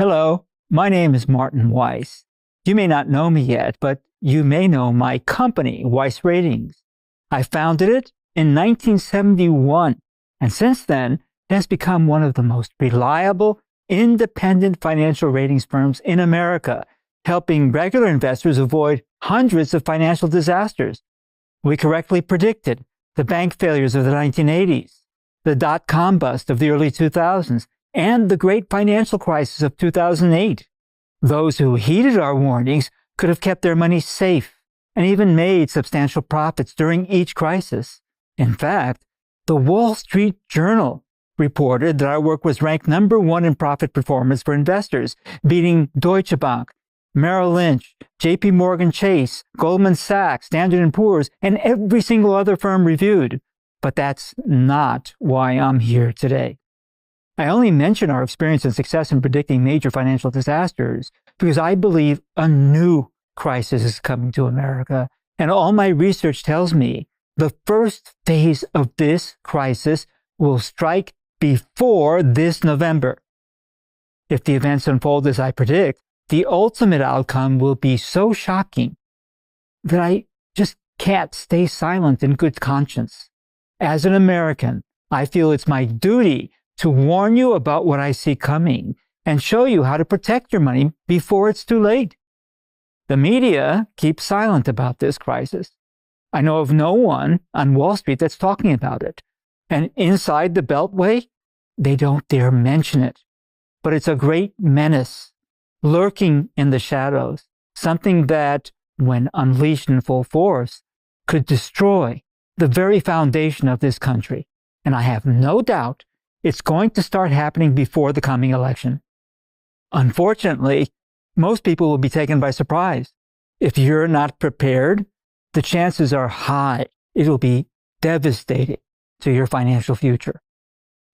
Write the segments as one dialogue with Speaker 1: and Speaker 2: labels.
Speaker 1: Hello, my name is Martin Weiss. You may not know me yet, but you may know my company, Weiss Ratings. I founded it in 1971, and since then, it has become one of the most reliable, independent financial ratings firms in America, helping regular investors avoid hundreds of financial disasters. We correctly predicted the bank failures of the 1980s, the dot-com bust of the early 2000s, and the great financial crisis of 2008. Those who heeded our warnings could have kept their money safe and even made substantial profits during each crisis. In fact, the Wall Street Journal reported that our work was ranked #1 in profit performance for investors, beating Deutsche Bank, Merrill Lynch, JP Morgan Chase, Goldman Sachs, Standard & Poor's, and every single other firm reviewed. But that's not why I'm here today. I only mention our experience and success in predicting major financial disasters because I believe a new crisis is coming to America, and all my research tells me the first phase of this crisis will strike before this November. If the events unfold as I predict, the ultimate outcome will be so shocking that I just can't stay silent in good conscience. As an American, I feel it's my duty to warn you about what I see coming and show you how to protect your money before it's too late. The media keeps silent about this crisis. I know of no one on Wall Street that's talking about it. And inside the Beltway, they don't dare mention it. But it's a great menace lurking in the shadows, something that, when unleashed in full force, could destroy the very foundation of this country. And I have no doubt it's going to start happening before the coming election. Unfortunately, most people will be taken by surprise. If you're not prepared, the chances are high it will be devastating to your financial future.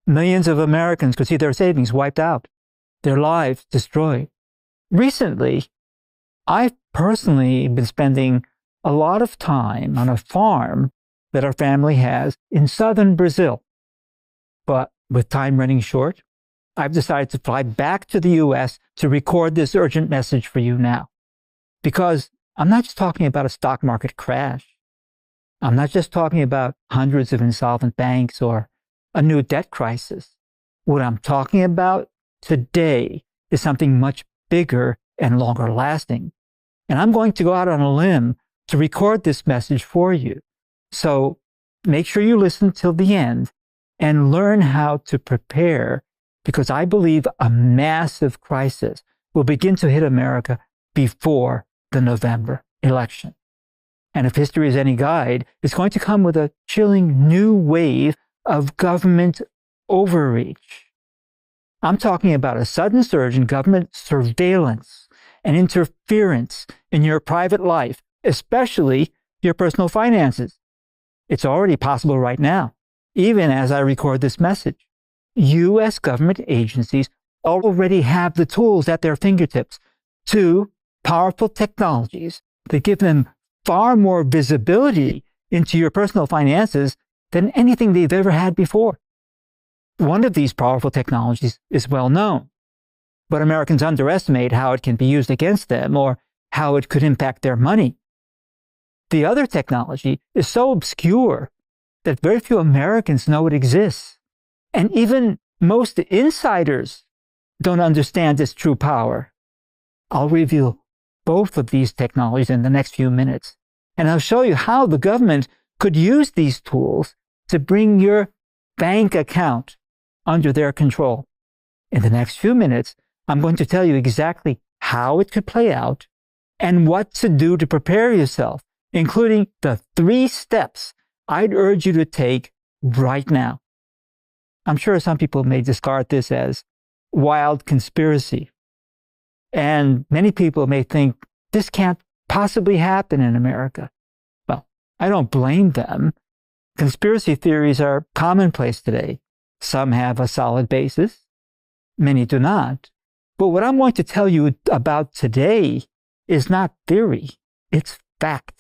Speaker 1: Millions of Americans could see their savings wiped out, their lives destroyed. Recently, I've personally been spending a lot of time on a farm that our family has in southern Brazil. But with time running short, I've decided to fly back to the US to record this urgent message for you now. Because I'm not just talking about a stock market crash. I'm not just talking about hundreds of insolvent banks or a new debt crisis. What I'm talking about today is something much bigger and longer lasting. And I'm going to go out on a limb to record this message for you. So make sure you listen till the end and learn how to prepare, because I believe a massive crisis will begin to hit America before the November election. And if history is any guide, it's going to come with a chilling new wave of government overreach. I'm talking about a sudden surge in government surveillance and interference in your private life, especially your personal finances. It's already possible right now, even as I record this message. U.S. government agencies already have the tools at their fingertips, two powerful technologies that give them far more visibility into your personal finances than anything they've ever had before. One of these powerful technologies is well known, but Americans underestimate how it can be used against them or how it could impact their money. The other technology is so obscure that very few Americans know it exists. And even most insiders don't understand its true power. I'll reveal both of these technologies in the next few minutes, and I'll show you how the government could use these tools to bring your bank account under their control. In the next few minutes, I'm going to tell you exactly how it could play out and what to do to prepare yourself, including the 3 steps I'd urge you to take right now. I'm sure some people may discard this as wild conspiracy. And many people may think this can't possibly happen in America. Well, I don't blame them. Conspiracy theories are commonplace today. Some have a solid basis, many do not. But what I'm going to tell you about today is not theory, it's fact.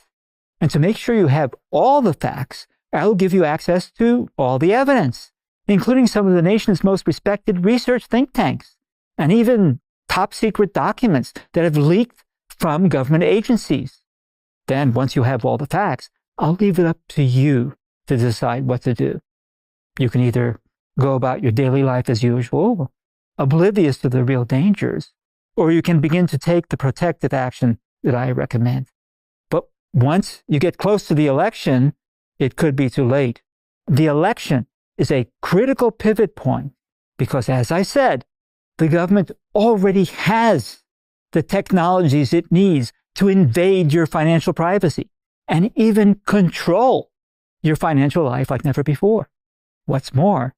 Speaker 1: And to make sure you have all the facts, I'll give you access to all the evidence, including some of the nation's most respected research think tanks, and even top secret documents that have leaked from government agencies. Then, once you have all the facts, I'll leave it up to you to decide what to do. You can either go about your daily life as usual, oblivious to the real dangers, or you can begin to take the protective action that I recommend. But once you get close to the election, it could be too late. The election is a critical pivot point because, as I said, the government already has the technologies it needs to invade your financial privacy and even control your financial life like never before. What's more,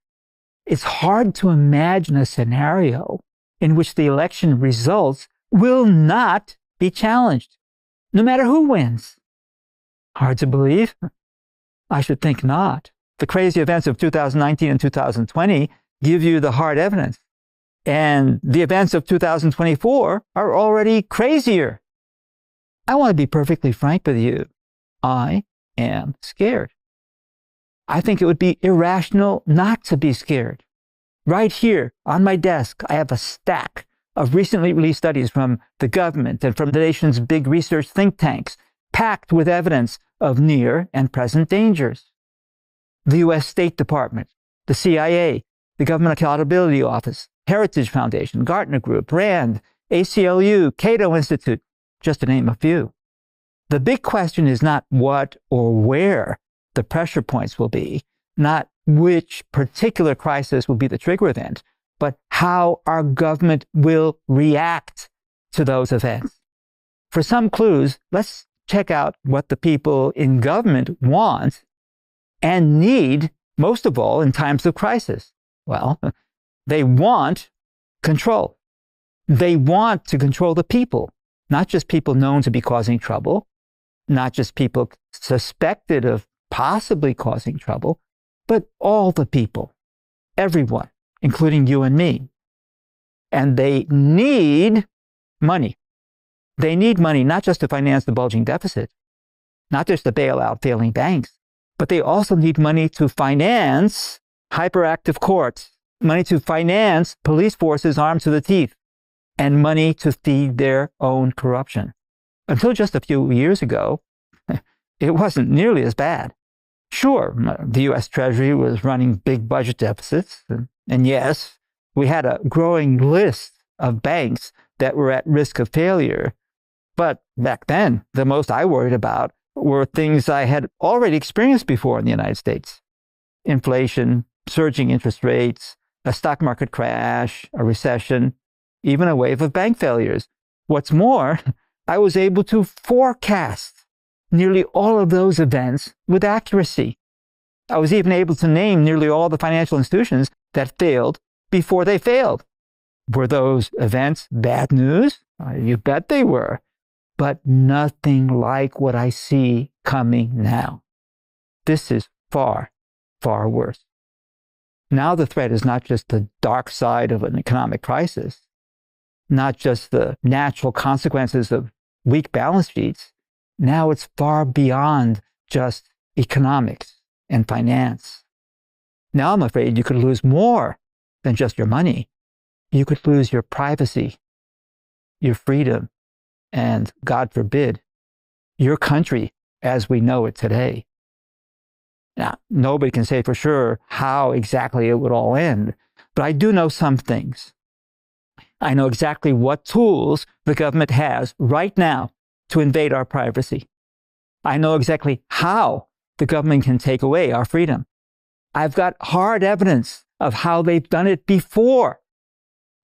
Speaker 1: it's hard to imagine a scenario in which the election results will not be challenged, no matter who wins. Hard to believe? I should think not. The crazy events of 2019 and 2020 give you the hard evidence. And the events of 2024 are already crazier. I want to be perfectly frank with you. I am scared. I think it would be irrational not to be scared. Right here on my desk, I have a stack of recently released studies from the government and from the nation's big research think tanks, packed with evidence of near and present dangers. The U.S. State Department, the CIA, the Government Accountability Office, Heritage Foundation, Gartner Group, RAND, ACLU, Cato Institute, just to name a few. The big question is not what or where the pressure points will be, not which particular crisis will be the trigger event, but how our government will react to those events. For some clues, let's check out what the people in government want and need most of all in times of crisis. Well, they want control. They want to control the people, not just people known to be causing trouble, not just people suspected of possibly causing trouble, but all the people, everyone, including you and me. And they need money. They need money not just to finance the bulging deficit, not just to bail out failing banks, but they also need money to finance hyperactive courts, money to finance police forces armed to the teeth, and money to feed their own corruption. Until just a few years ago, it wasn't nearly as bad. Sure, the U.S. Treasury was running big budget deficits, and yes, we had a growing list of banks that were at risk of failure. But back then, the most I worried about were things I had already experienced before in the United States. Inflation, surging interest rates, a stock market crash, a recession, even a wave of bank failures. What's more, I was able to forecast nearly all of those events with accuracy. I was even able to name nearly all the financial institutions that failed before they failed. Were those events bad news? You bet they were. But nothing like what I see coming now. This is far, far worse. Now the threat is not just the dark side of an economic crisis, not just the natural consequences of weak balance sheets. Now it's far beyond just economics and finance. Now I'm afraid you could lose more than just your money. You could lose your privacy, your freedom, and, God forbid, your country as we know it today. Now, nobody can say for sure how exactly it would all end, but I do know some things. I know exactly what tools the government has right now to invade our privacy. I know exactly how the government can take away our freedom. I've got hard evidence of how they've done it before.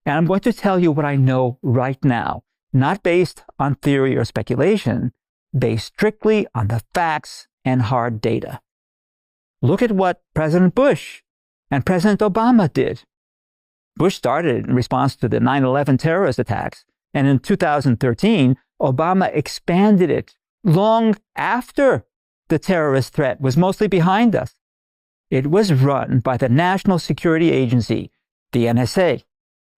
Speaker 1: And I'm going to tell you what I know right now, not based on theory or speculation, based strictly on the facts and hard data. Look at what President Bush and President Obama did. Bush started in response to the 9/11 terrorist attacks, and in 2013, Obama expanded it long after the terrorist threat was mostly behind us. It was run by the National Security Agency, the NSA.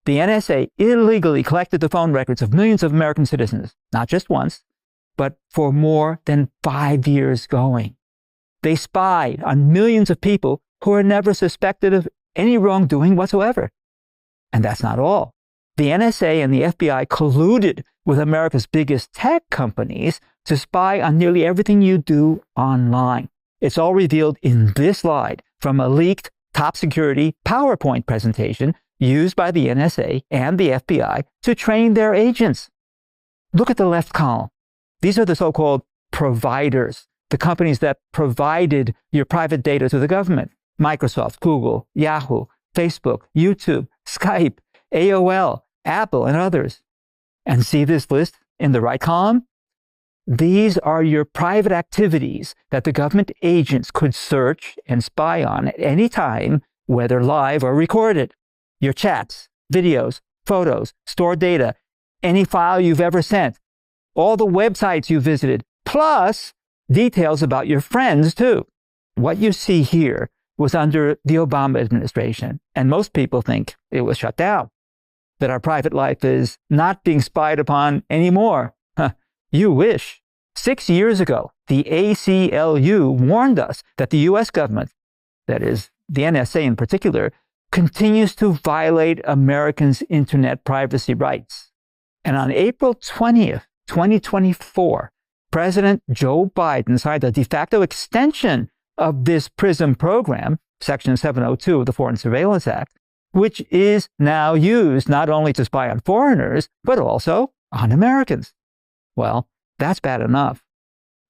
Speaker 1: The NSA illegally collected the phone records of millions of American citizens, not just once, but for more than 5 years going. They spied on millions of people who were never suspected of any wrongdoing whatsoever. And that's not all. the NSA and the FBI colluded with America's biggest tech companies to spy on nearly everything you do online. It's all revealed in this slide from a leaked top security PowerPoint presentation used by the NSA and the FBI to train their agents. Look at the left column. These are the so-called providers, the companies that provided your private data to the government. Microsoft, Google, Yahoo, Facebook, YouTube, Skype, AOL, Apple, and others. And see this list in the right column? These are your private activities that the government agents could search and spy on at any time, whether live or recorded. Your chats, videos, photos, stored data, any file you've ever sent, all the websites you visited, plus details about your friends too. What you see here was under the Obama administration, and most people think it was shut down, that our private life is not being spied upon anymore. You wish. 6 years ago, the ACLU warned us that the U.S. government, that is, the NSA in particular, continues to violate Americans' internet privacy rights. And on April 20th, 2024, President Joe Biden signed a de facto extension of this PRISM program, Section 702 of the Foreign Surveillance Act, which is now used not only to spy on foreigners, but also on Americans. Well, that's bad enough.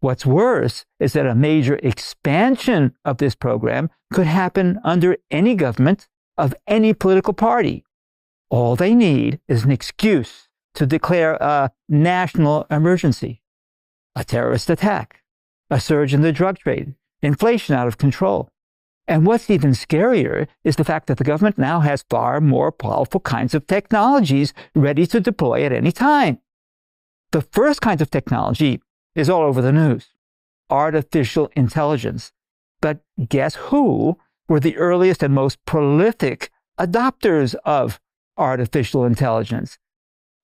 Speaker 1: What's worse is that a major expansion of this program could happen under any government of any political party. All they need is an excuse to declare a national emergency, a terrorist attack, a surge in the drug trade, inflation out of control. And what's even scarier is the fact that the government now has far more powerful kinds of technologies ready to deploy at any time. The first kind of technology is all over the news, artificial intelligence. But guess who were the earliest and most prolific adopters of artificial intelligence?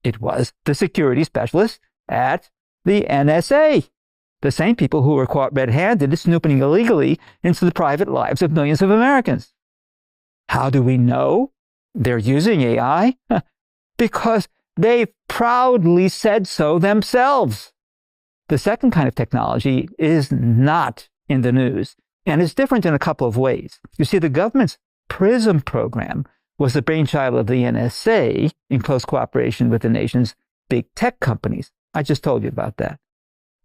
Speaker 1: It was the security specialists at the NSA, the same people who were caught red-handed snooping illegally into the private lives of millions of Americans. How do we know they're using AI? Because they proudly said so themselves. The second kind of technology is not in the news, and it's different in a couple of ways. You see, the government's PRISM program was the brainchild of the NSA in close cooperation with the nation's big tech companies. I just told you about that.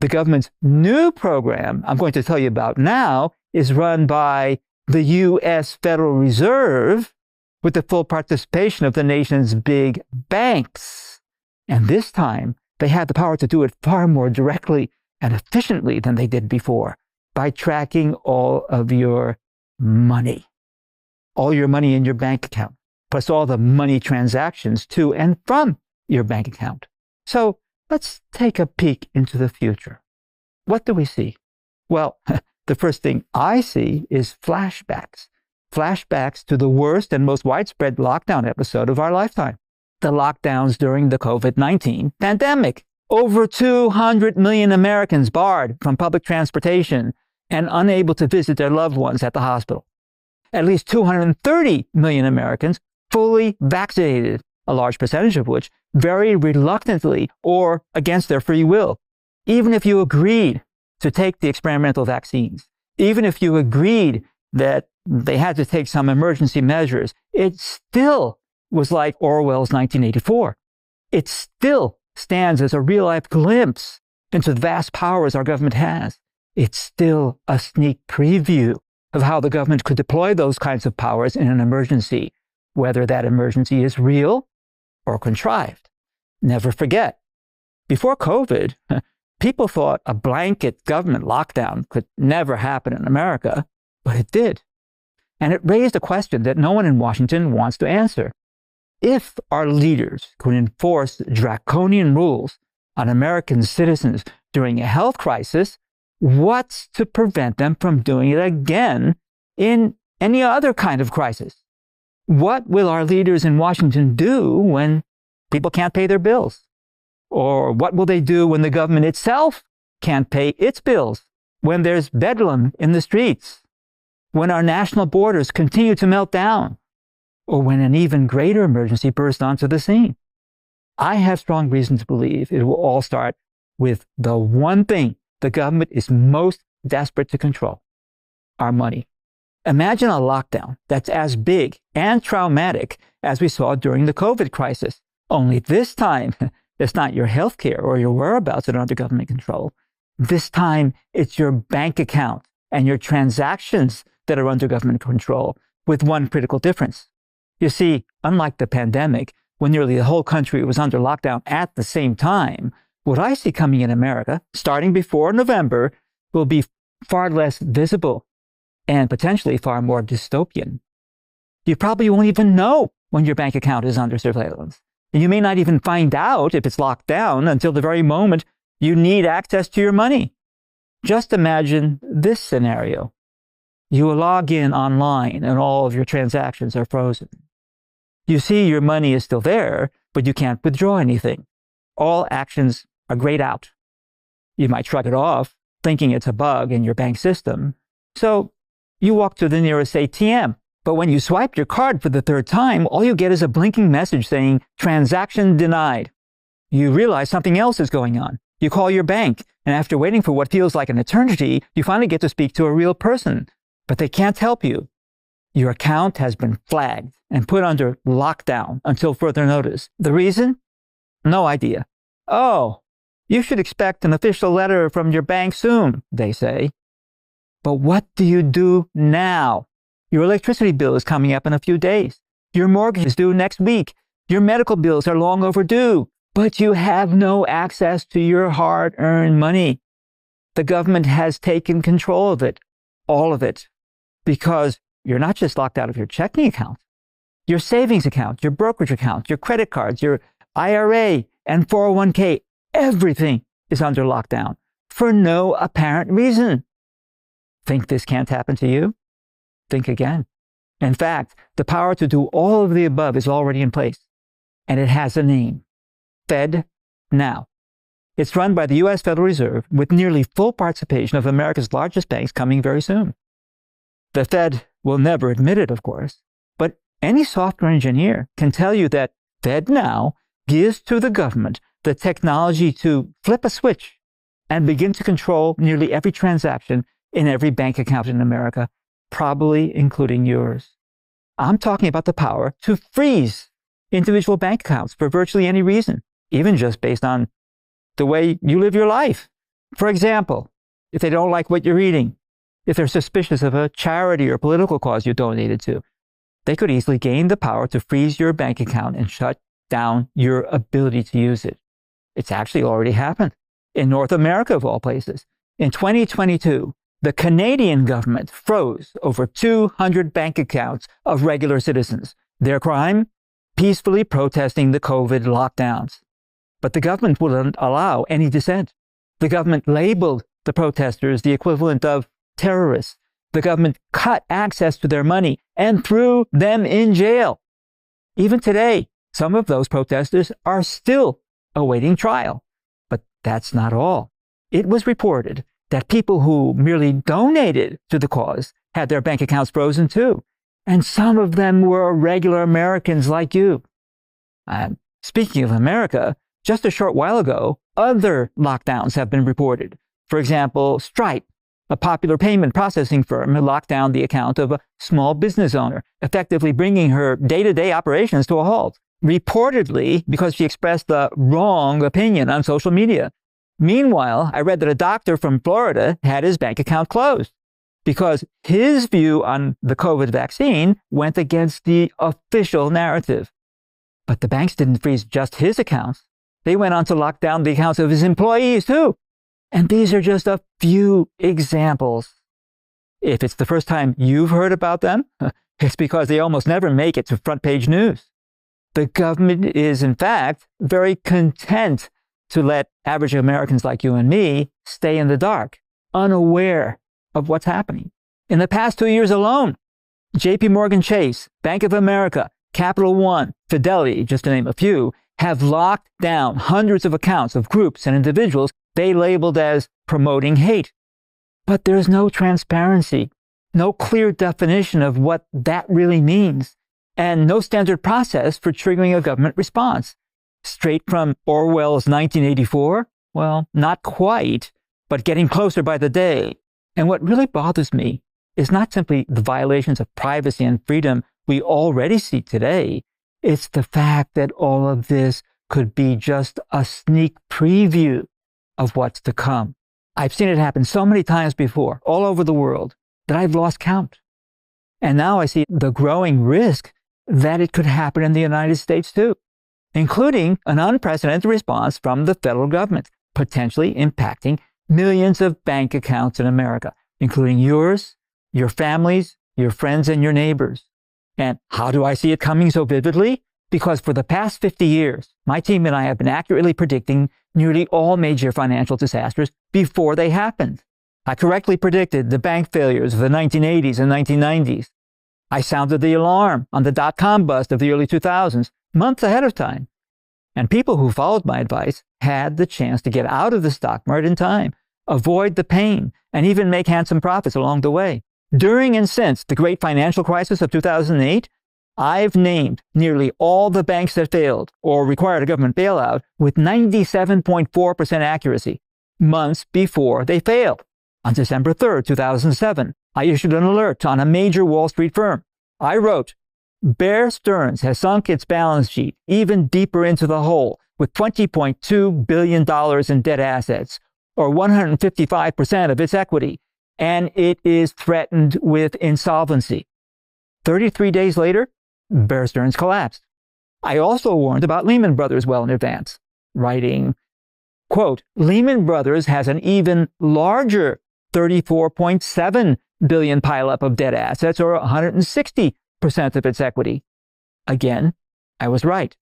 Speaker 1: The government's new program I'm going to tell you about now is run by the U.S. Federal Reserve with the full participation of the nation's big banks. And this time, they have the power to do it far more directly and efficiently than they did before by tracking all of your money. All your money in your bank account, plus all the money transactions to and from your bank account. So let's take a peek into the future. What do we see? Well, the first thing I see is flashbacks. Flashbacks to the worst and most widespread lockdown episode of our lifetime. The lockdowns during the COVID-19 pandemic. Over 200 million Americans barred from public transportation and unable to visit their loved ones at the hospital. At least 230 million Americans fully vaccinated, a large percentage of which very reluctantly or against their free will. Even if you agreed to take the experimental vaccines, even if you agreed that they had to take some emergency measures, it still was like Orwell's 1984. It still stands as a real-life glimpse into the vast powers our government has. It's still a sneak preview of how the government could deploy those kinds of powers in an emergency, whether that emergency is real or contrived. Never forget, before COVID, people thought a blanket government lockdown could never happen in America, but it did. And it raised a question that no one in Washington wants to answer. If our leaders could enforce draconian rules on American citizens during a health crisis, what's to prevent them from doing it again in any other kind of crisis? What will our leaders in Washington do when people can't pay their bills? Or what will they do when the government itself can't pay its bills? When there's bedlam in the streets? When our national borders continue to melt down? Or when an even greater emergency bursts onto the scene? I have strong reason to believe it will all start with the one thing the government is most desperate to control: our money. Imagine a lockdown that's as big and traumatic as we saw during the COVID crisis. Only this time, it's not your healthcare or your whereabouts that are under government control. This time, it's your bank account and your transactions that are under government control, with one critical difference. You see, unlike the pandemic, when nearly the whole country was under lockdown at the same time, what I see coming in America, starting before November, will be far less visible and potentially far more dystopian. You probably won't even know when your bank account is under surveillance. And you may not even find out if it's locked down until the very moment you need access to your money. Just imagine this scenario. You log in online and all of your transactions are frozen. You see your money is still there, but you can't withdraw anything. All actions are grayed out. You might shrug it off, thinking it's a bug in your bank system. So you walk to the nearest ATM. But when you swipe your card for the third time, all you get is a blinking message saying, "Transaction denied." You realize something else is going on. You call your bank, and after waiting for what feels like an eternity, you finally get to speak to a real person. But they can't help you. Your account has been flagged and put under lockdown until further notice. The reason? No idea. "Oh, you should expect an official letter from your bank soon," they say. But what do you do now? Your electricity bill is coming up in a few days. Your mortgage is due next week. Your medical bills are long overdue. But you have no access to your hard-earned money. The government has taken control of it, all of it, because you're not just locked out of your checking account. Your savings account, your brokerage account, your credit cards, your IRA and 401k, everything is under lockdown for no apparent reason. Think this can't happen to you? Think again. In fact, the power to do all of the above is already in place, and it has a name: FedNow. It's run by the U.S. Federal Reserve, with nearly full participation of America's largest banks coming very soon. The Fed will never admit it, of course, but any software engineer can tell you that FedNow gives to the government the technology to flip a switch and begin to control nearly every transaction in every bank account in America, probably including yours. I'm talking about the power to freeze individual bank accounts for virtually any reason, even just based on the way you live your life. For example, if they don't like what you're eating, if they're suspicious of a charity or political cause you donated to, they could easily gain the power to freeze your bank account and shut down your ability to use it. It's actually already happened in North America, of all places. In 2022, the Canadian government froze over 200 bank accounts of regular citizens. Their crime? Peacefully protesting the COVID lockdowns. But the government wouldn't allow any dissent. The government labeled the protesters the equivalent of terrorists. The government cut access to their money and threw them in jail. Even today, some of those protesters are still awaiting trial. But that's not all. It was reported that people who merely donated to the cause had their bank accounts frozen too. And some of them were regular Americans like you. Speaking of America, just a short while ago, other lockdowns have been reported. For example, Stripe, a popular payment processing firm, locked down the account of a small business owner, effectively bringing her day-to-day operations to a halt, reportedly because she expressed the wrong opinion on social media. Meanwhile, I read that a doctor from Florida had his bank account closed because his view on the COVID vaccine went against the official narrative. But the banks didn't freeze just his accounts. They went on to lock down the accounts of his employees too. And these are just a few examples. If it's the first time you've heard about them, it's because they almost never make it to front page news. The government is, in fact, very content to let average Americans like you and me stay in the dark, unaware of what's happening. In the past 2 years alone, JP Morgan Chase, Bank of America, Capital One, Fidelity, just to name a few, have locked down hundreds of accounts of groups and individuals they labeled as promoting hate. But there's no transparency, no clear definition of what that really means, and no standard process for triggering a government response. Straight from Orwell's 1984? Well, not quite, but getting closer by the day. And what really bothers me is not simply the violations of privacy and freedom we already see today. It's the fact that all of this could be just a sneak preview of what's to come. I've seen it happen so many times before, all over the world, that I've lost count. And now I see the growing risk that it could happen in the United States too, including an unprecedented response from the federal government, potentially impacting millions of bank accounts in America, including yours, your families, your friends, and your neighbors. And how do I see it coming so vividly? Because for the past 50 years, my team and I have been accurately predicting nearly all major financial disasters before they happened. I correctly predicted the bank failures of the 1980s and 1990s. I sounded the alarm on the dot-com bust of the early 2000s months ahead of time. And people who followed my advice had the chance to get out of the stock market in time, avoid the pain, and even make handsome profits along the way. During and since the great financial crisis of 2008, I've named nearly all the banks that failed or required a government bailout with 97.4% accuracy, months before they failed. On December 3rd, 2007, I issued an alert on a major Wall Street firm. I wrote, Bear Stearns has sunk its balance sheet even deeper into the hole with $20.2 billion in dead assets, or 155% of its equity, and it is threatened with insolvency. 33 days later, Bear Stearns collapsed. I also warned about Lehman Brothers well in advance, writing, quote, Lehman Brothers has an even larger $34.7 billion pileup of dead assets, or 160% of its equity. Again, I was right.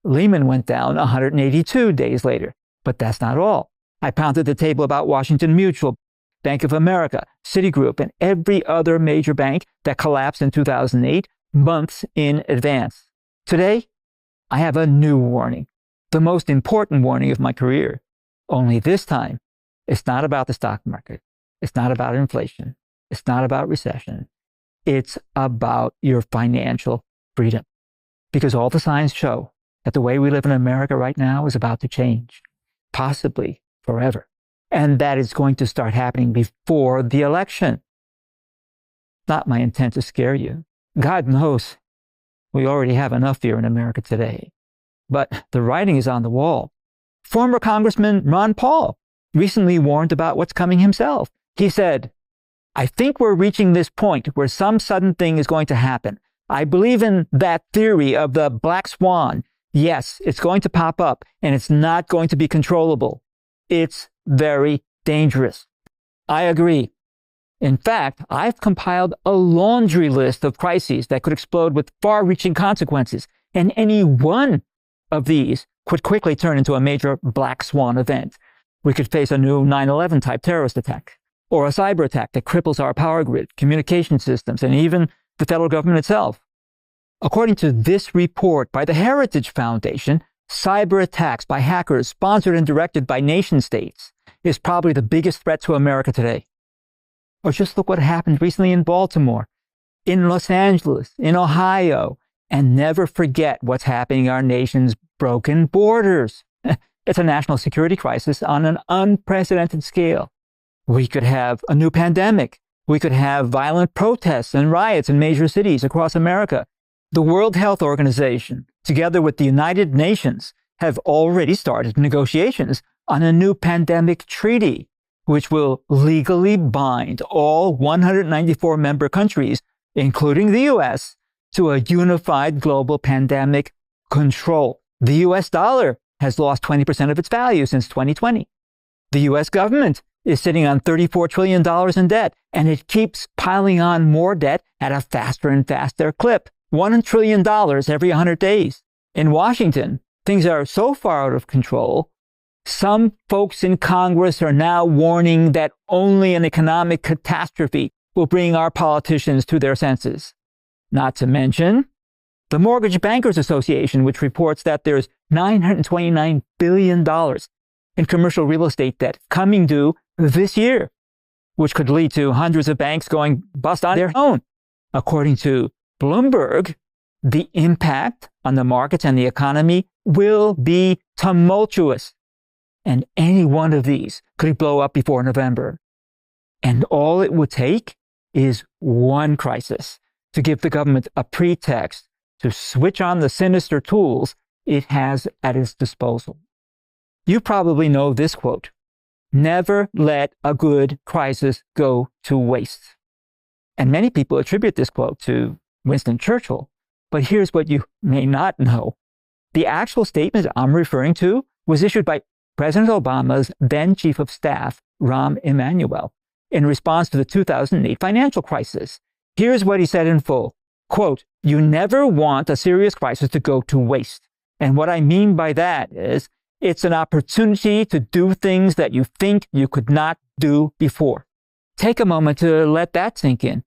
Speaker 1: Lehman went down 182 days later, but that's not all. I pounded the table about Washington Mutual, Bank of America, Citigroup, and every other major bank that collapsed in 2008, months in advance. Today, I have a new warning, the most important warning of my career. Only this time, it's not about the stock market. It's not about inflation. It's not about recession. It's about your financial freedom. Because all the signs show that the way we live in America right now is about to change, possibly forever. And that is going to start happening before the election. Not my intent to scare you. God knows we already have enough fear in America today. But the writing is on the wall. Former Congressman Ron Paul recently warned about what's coming himself. He said, I think we're reaching this point where some sudden thing is going to happen. I believe in that theory of the black swan. Yes, it's going to pop up, and it's not going to be controllable. It's very dangerous. I agree. In fact, I've compiled a laundry list of crises that could explode with far-reaching consequences, and any one of these could quickly turn into a major black swan event. We could face a new 9/11 type terrorist attack, or a cyber attack that cripples our power grid, communication systems, and even the federal government itself. According to this report by the Heritage Foundation, cyber attacks by hackers sponsored and directed by nation states is probably the biggest threat to America today. Or just look what happened recently in Baltimore, in Los Angeles, in Ohio, and never forget what's happening in our nation's broken borders. It's a national security crisis on an unprecedented scale. We could have a new pandemic. We could have violent protests and riots in major cities across America. The World Health Organization, together with the United Nations, have already started negotiations on a new pandemic treaty, which will legally bind all 194 member countries, including the U.S., to a unified global pandemic control. The U.S. dollar has lost 20% of its value since 2020. The U.S. government is sitting on $34 trillion in debt, and it keeps piling on more debt at a faster and faster clip. $1 trillion every 100 days. In Washington, things are so far out of control, some folks in Congress are now warning that only an economic catastrophe will bring our politicians to their senses. Not to mention the Mortgage Bankers Association, which reports that there's $929 billion in commercial real estate debt coming due this year, which could lead to hundreds of banks going bust on their own. According to Bloomberg, the impact on the markets and the economy will be tumultuous. And any one of these could blow up before November. And all it would take is one crisis to give the government a pretext to switch on the sinister tools it has at its disposal. You probably know this quote: "Never let a good crisis go to waste." And many people attribute this quote to Winston Churchill. But here's what you may not know. The actual statement I'm referring to was issued by President Obama's then Chief of Staff, Rahm Emanuel, in response to the 2008 financial crisis. Here's what he said in full. Quote, "You never want a serious crisis to go to waste. And what I mean by that is it's an opportunity to do things that you think you could not do before." Take a moment to let that sink in.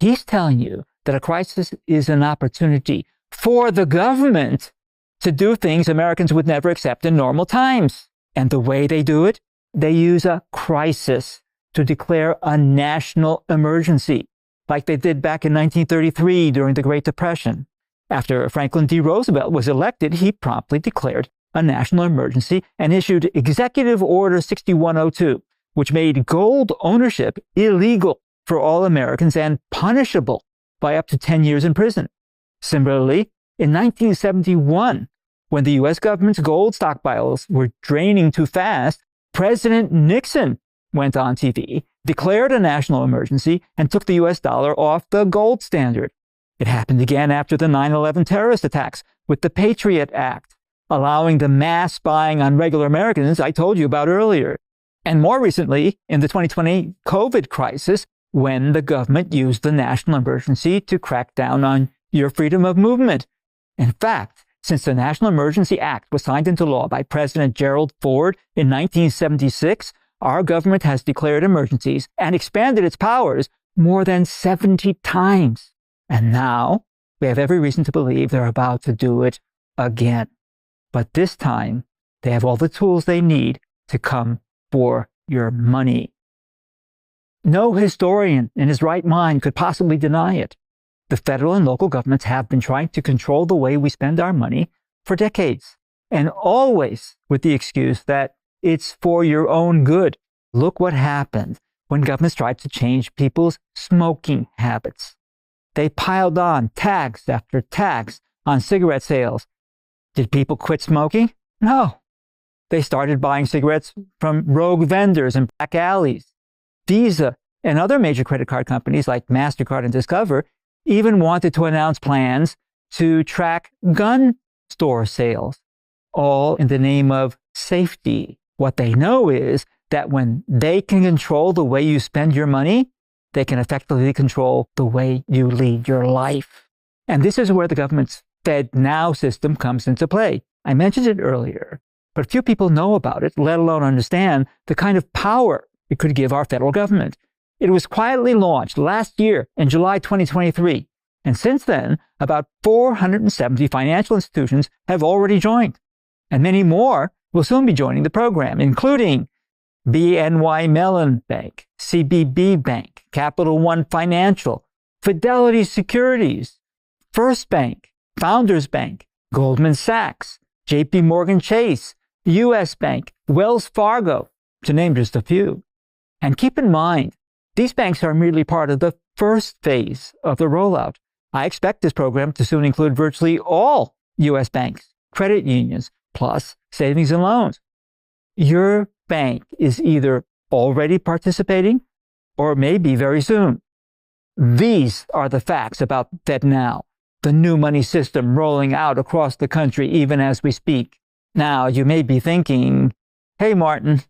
Speaker 1: He's telling you that a crisis is an opportunity for the government to do things Americans would never accept in normal times. And the way they do it, they use a crisis to declare a national emergency, like they did back in 1933 during the Great Depression. After Franklin D. Roosevelt was elected, he promptly declared a national emergency and issued Executive Order 6102, which made gold ownership illegal for all Americans and punishable by up to 10 years in prison. Similarly, in 1971, when the U.S. government's gold stockpiles were draining too fast, President Nixon went on TV, declared a national emergency, and took the U.S. dollar off the gold standard. It happened again after the 9/11 terrorist attacks with the Patriot Act, allowing the mass spying on regular Americans I told you about earlier. And more recently, in the 2020 COVID crisis, when the government used the national emergency to crack down on your freedom of movement. In fact, since the National Emergency Act was signed into law by President Gerald Ford in 1976, our government has declared emergencies and expanded its powers more than 70 times. And now we have every reason to believe they're about to do it again. But this time, they have all the tools they need to come for your money. No historian in his right mind could possibly deny it. The federal and local governments have been trying to control the way we spend our money for decades, and always with the excuse that it's for your own good. Look what happened when governments tried to change people's smoking habits. They piled on tax after tax on cigarette sales. Did people quit smoking? No. They started buying cigarettes from rogue vendors in back alleys. Visa and other major credit card companies like MasterCard and Discover even wanted to announce plans to track gun store sales, all in the name of safety. What they know is that when they can control the way you spend your money, they can effectively control the way you lead your life. And this is where the government's FedNow system comes into play. I mentioned it earlier, but few people know about it, let alone understand the kind of power it could give our federal government. It was quietly launched last year in July 2023. And since then, about 470 financial institutions have already joined. And many more will soon be joining the program, including BNY Mellon Bank, CBB Bank, Capital One Financial, Fidelity Securities, First Bank, Founders Bank, Goldman Sachs, JP Morgan Chase, US Bank, Wells Fargo, to name just a few. And keep in mind, these banks are merely part of the first phase of the rollout. I expect this program to soon include virtually all U.S. banks, credit unions, plus savings and loans. Your bank is either already participating or maybe very soon. These are the facts about FedNow, the new money system rolling out across the country even as we speak. Now, you may be thinking, hey, Martin,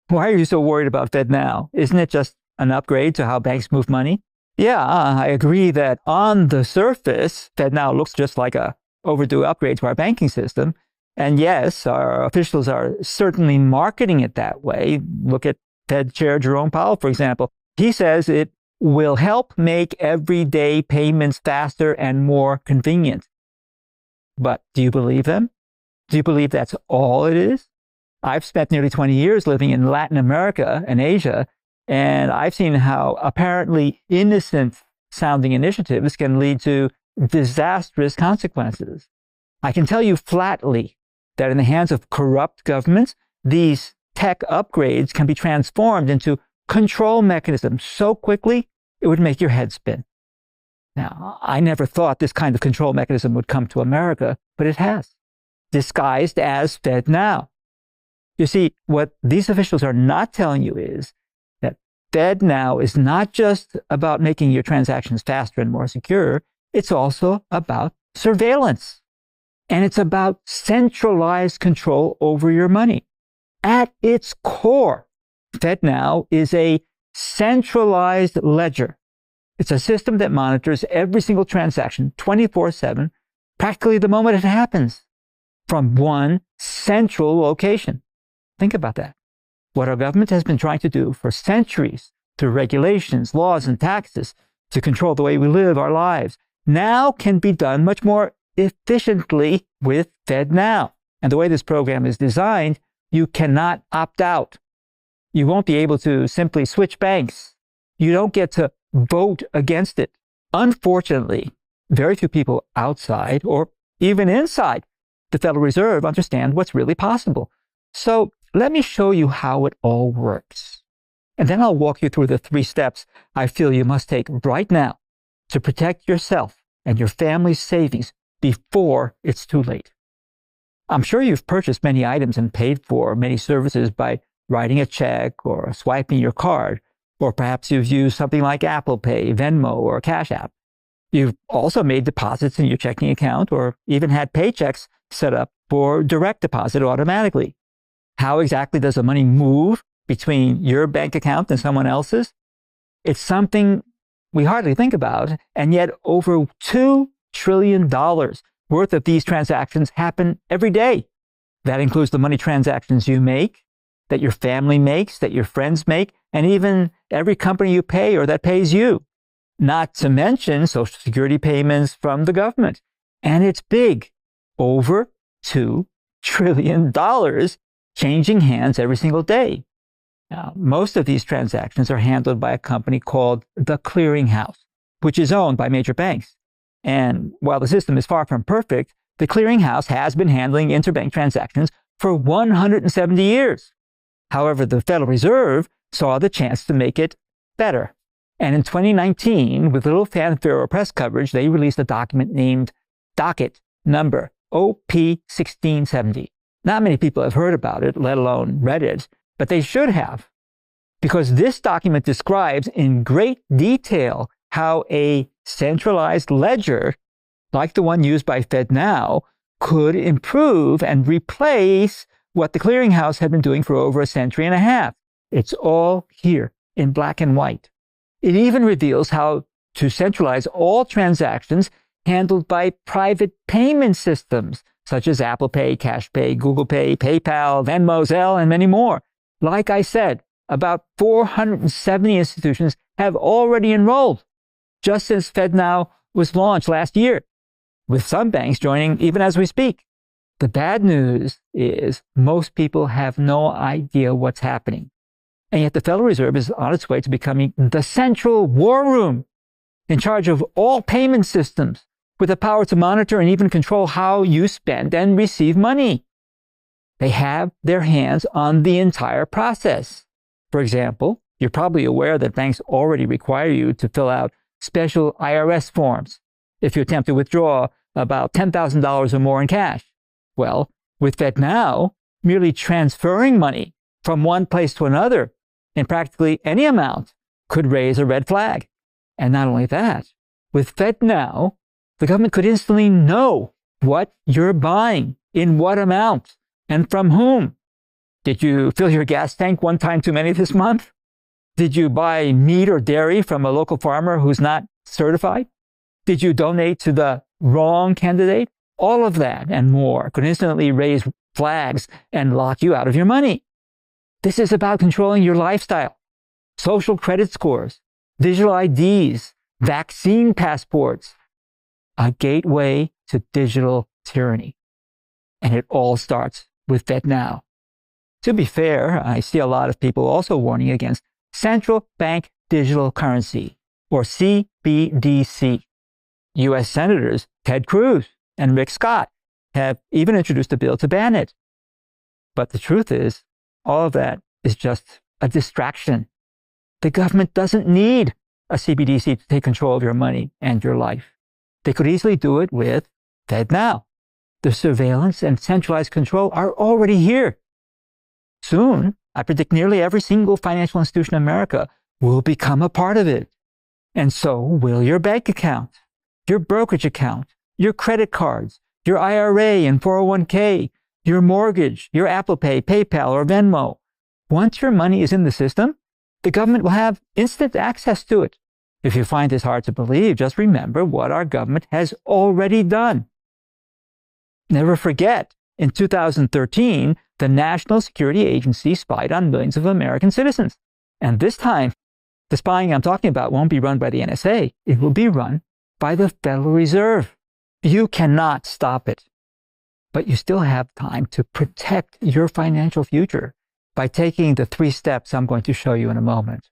Speaker 1: why are you so worried about FedNow? Isn't it just an upgrade to how banks move money? Yeah, I agree that on the surface, FedNow looks just like a overdue upgrade to our banking system. And yes, our officials are certainly marketing it that way. Look at Fed Chair Jerome Powell, for example. He says it will help make everyday payments faster and more convenient. But do you believe them? Do you believe that's all it is? I've spent nearly 20 years living in Latin America and Asia, and I've seen how apparently innocent sounding initiatives can lead to disastrous consequences. I can tell you flatly that in the hands of corrupt governments, these tech upgrades can be transformed into control mechanisms so quickly it would make your head spin. Now, I never thought this kind of control mechanism would come to America, but it has, disguised as FedNow. You see, what these officials are not telling you is that FedNow is not just about making your transactions faster and more secure, it's also about surveillance. And it's about centralized control over your money. At its core, FedNow is a centralized ledger. It's a system that monitors every single transaction 24/7, practically the moment it happens, from one central location. Think about that. What our government has been trying to do for centuries through regulations, laws, and taxes to control the way we live our lives now can be done much more efficiently with FedNow. And the way this program is designed, you cannot opt out. You won't be able to simply switch banks. You don't get to vote against it. Unfortunately, very few people outside or even inside the Federal Reserve understand what's really possible. So let me show you how it all works. And then I'll walk you through the 3 steps I feel you must take right now to protect yourself and your family's savings before it's too late. I'm sure you've purchased many items and paid for many services by writing a check or swiping your card, or perhaps you've used something like Apple Pay, Venmo, or Cash App. You've also made deposits in your checking account or even had paychecks set up for direct deposit automatically. How exactly does the money move between your bank account and someone else's? It's something we hardly think about, and yet over $2 trillion worth of these transactions happen every day. That includes the money transactions you make, that your family makes, that your friends make, and even every company you pay or that pays you. Not to mention Social Security payments from the government. And it's big. Over $2 trillion changing hands every single day. Now, most of these transactions are handled by a company called the Clearing House, which is owned by major banks. And while the system is far from perfect, the Clearing House has been handling interbank transactions for 170 years. However, the Federal Reserve saw the chance to make it better. And in 2019, with little fanfare or press coverage, they released a document named Docket Number OP1670. Not many people have heard about it, let alone read it, but they should have, because this document describes in great detail how a centralized ledger, like the one used by FedNow, could improve and replace what the clearinghouse had been doing for over a century and a half. It's all here in black and white. It even reveals how to centralize all transactions handled by private payment systems, such as Apple Pay, Cash Pay, Google Pay, PayPal, Venmo, Zelle, and many more. Like I said, about 470 institutions have already enrolled just since FedNow was launched last year, with some banks joining even as we speak. The bad news is most people have no idea what's happening. And yet the Federal Reserve is on its way to becoming the central war room, in charge of all payment systems, with the power to monitor and even control how you spend and receive money. They have their hands on the entire process. For example, you're probably aware that banks already require you to fill out special IRS forms if you attempt to withdraw about $10,000 or more in cash. Well, with FedNow, merely transferring money from one place to another in practically any amount could raise a red flag. And not only that, with FedNow, the government could instantly know what you're buying, in what amount, and from whom. Did you fill your gas tank one time too many this month? Did you buy meat or dairy from a local farmer who's not certified? Did you donate to the wrong candidate? All of that and more could instantly raise flags and lock you out of your money. This is about controlling your lifestyle, social credit scores, digital IDs, vaccine passports, a gateway to digital tyranny. And it all starts with FedNow. To be fair, I see a lot of people also warning against central bank digital currency, or CBDC. U.S. Senators Ted Cruz and Rick Scott have even introduced a bill to ban it. But the truth is, all of that is just a distraction. The government doesn't need a CBDC to take control of your money and your life. They could easily do it with FedNow. The surveillance and centralized control are already here. Soon, I predict nearly every single financial institution in America will become a part of it. And so will your bank account, your brokerage account, your credit cards, your IRA and 401k, your mortgage, your Apple Pay, PayPal, or Venmo. Once your money is in the system, the government will have instant access to it. If you find this hard to believe, just remember what our government has already done. Never forget, in 2013, the National Security Agency spied on millions of American citizens. And this time, the spying I'm talking about won't be run by the NSA. It will be run by the Federal Reserve. You cannot stop it. But you still have time to protect your financial future by taking the 3 steps I'm going to show you in a moment.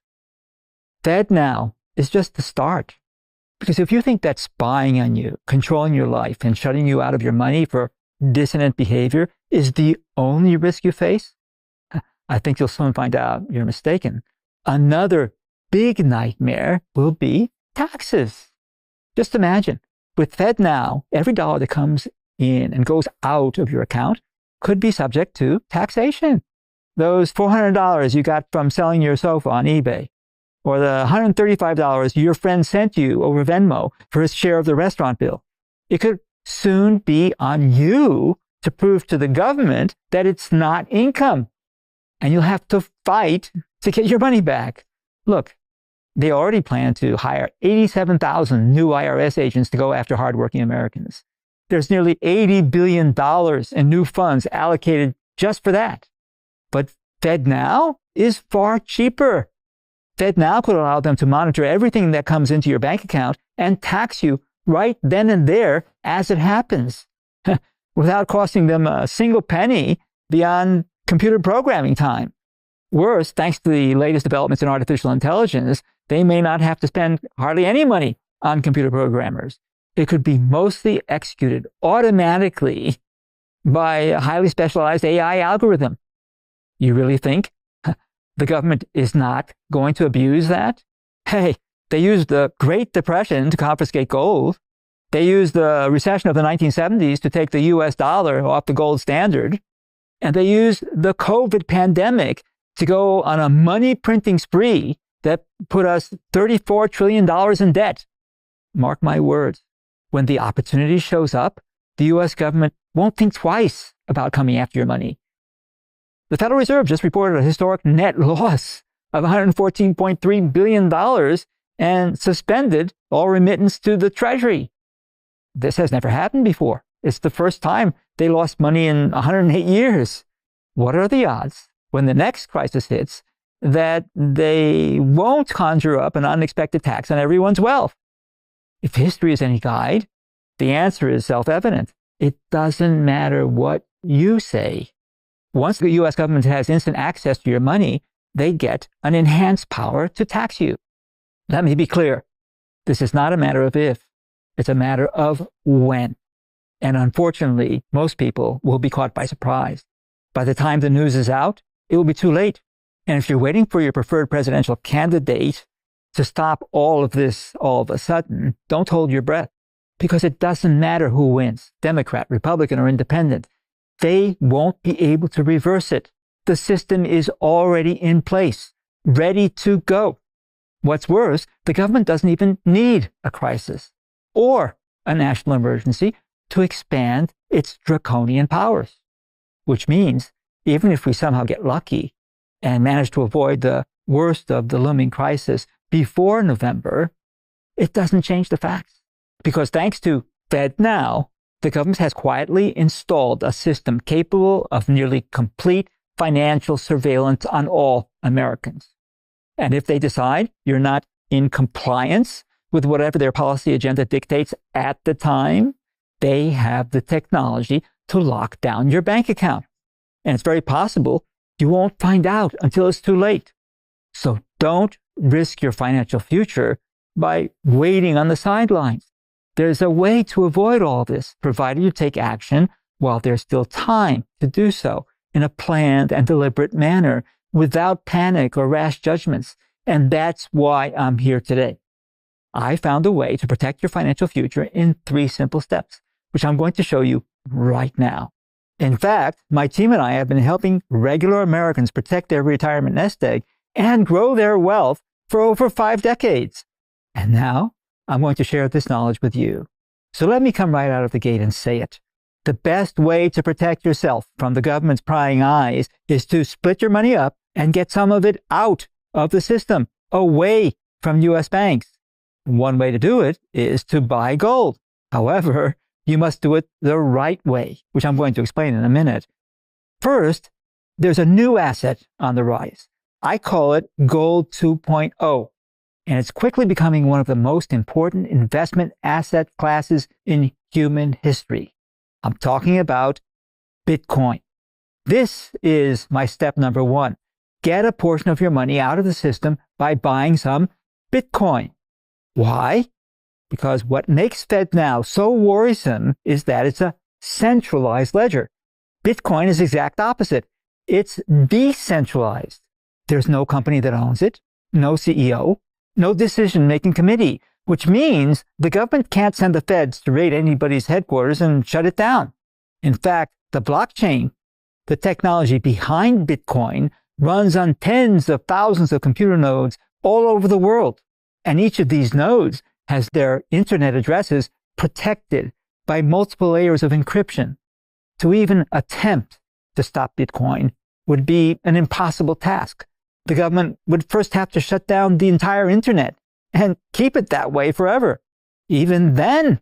Speaker 1: FedNow is just the start. Because if you think that spying on you, controlling your life, and shutting you out of your money for dissonant behavior is the only risk you face, I think you'll soon find out you're mistaken. Another big nightmare will be taxes. Just imagine, with FedNow, every dollar that comes in and goes out of your account could be subject to taxation. Those $400 you got from selling your sofa on eBay, or the $135 your friend sent you over Venmo for his share of the restaurant bill. It could soon be on you to prove to the government that it's not income. And you'll have to fight to get your money back. Look, they already plan to hire 87,000 new IRS agents to go after hardworking Americans. There's nearly $80 billion in new funds allocated just for that. But FedNow is far cheaper. FedNow could allow them to monitor everything that comes into your bank account and tax you right then and there as it happens, without costing them a single penny beyond computer programming time. Worse, thanks to the latest developments in artificial intelligence, they may not have to spend hardly any money on computer programmers. It could be mostly executed automatically by a highly specialized AI algorithm. You really think the government is not going to abuse that? Hey, they used the Great Depression to confiscate gold. They used the recession of the 1970s to take the US dollar off the gold standard. And they used the COVID pandemic to go on a money printing spree that put us $34 trillion in debt. Mark my words, when the opportunity shows up, the US government won't think twice about coming after your money. The Federal Reserve just reported a historic net loss of $114.3 billion and suspended all remittance to the Treasury. This has never happened before. It's the first time they lost money in 108 years. What are the odds, when the next crisis hits, that they won't conjure up an unexpected tax on everyone's wealth? If history is any guide, the answer is self-evident. It doesn't matter what you say. Once the U.S. government has instant access to your money, they get an enhanced power to tax you. Let me be clear. This is not a matter of if. It's a matter of when. And unfortunately, most people will be caught by surprise. By the time the news is out, it will be too late. And if you're waiting for your preferred presidential candidate to stop all of this all of a sudden, don't hold your breath. Because it doesn't matter who wins, Democrat, Republican, or Independent. They won't be able to reverse it. The system is already in place, ready to go. What's worse, the government doesn't even need a crisis or a national emergency to expand its draconian powers. Which means, even if we somehow get lucky and manage to avoid the worst of the looming crisis before November, it doesn't change the facts. Because thanks to FedNow, the government has quietly installed a system capable of nearly complete financial surveillance on all Americans. And if they decide you're not in compliance with whatever their policy agenda dictates at the time, they have the technology to lock down your bank account. And it's very possible you won't find out until it's too late. So don't risk your financial future by waiting on the sidelines. There's a way to avoid all this, provided you take action while there's still time to do so in a planned and deliberate manner without panic or rash judgments. And that's why I'm here today. I found a way to protect your financial future in 3 simple steps, which I'm going to show you right now. In fact, my team and I have been helping regular Americans protect their retirement nest egg and grow their wealth for over 5 decades. And now I'm going to share this knowledge with you. So let me come right out of the gate and say it. The best way to protect yourself from the government's prying eyes is to split your money up and get some of it out of the system, away from U.S. banks. One way to do it is to buy gold. However, you must do it the right way, which I'm going to explain in a minute. First, there's a new asset on the rise. I call it Gold 2.0, and it's quickly becoming one of the most important investment asset classes in human history. I'm talking about Bitcoin. This is my step number 1. Get a portion of your money out of the system by buying some Bitcoin. Why? Because what makes FedNow so worrisome is that it's a centralized ledger. Bitcoin is the exact opposite. It's decentralized. There's no company that owns it, no CEO, no decision-making committee, which means the government can't send the feds to raid anybody's headquarters and shut it down. In fact, the blockchain, the technology behind Bitcoin, runs on tens of thousands of computer nodes all over the world. And each of these nodes has their internet addresses protected by multiple layers of encryption. To even attempt to stop Bitcoin would be an impossible task. The government would first have to shut down the entire internet and keep it that way forever. Even then,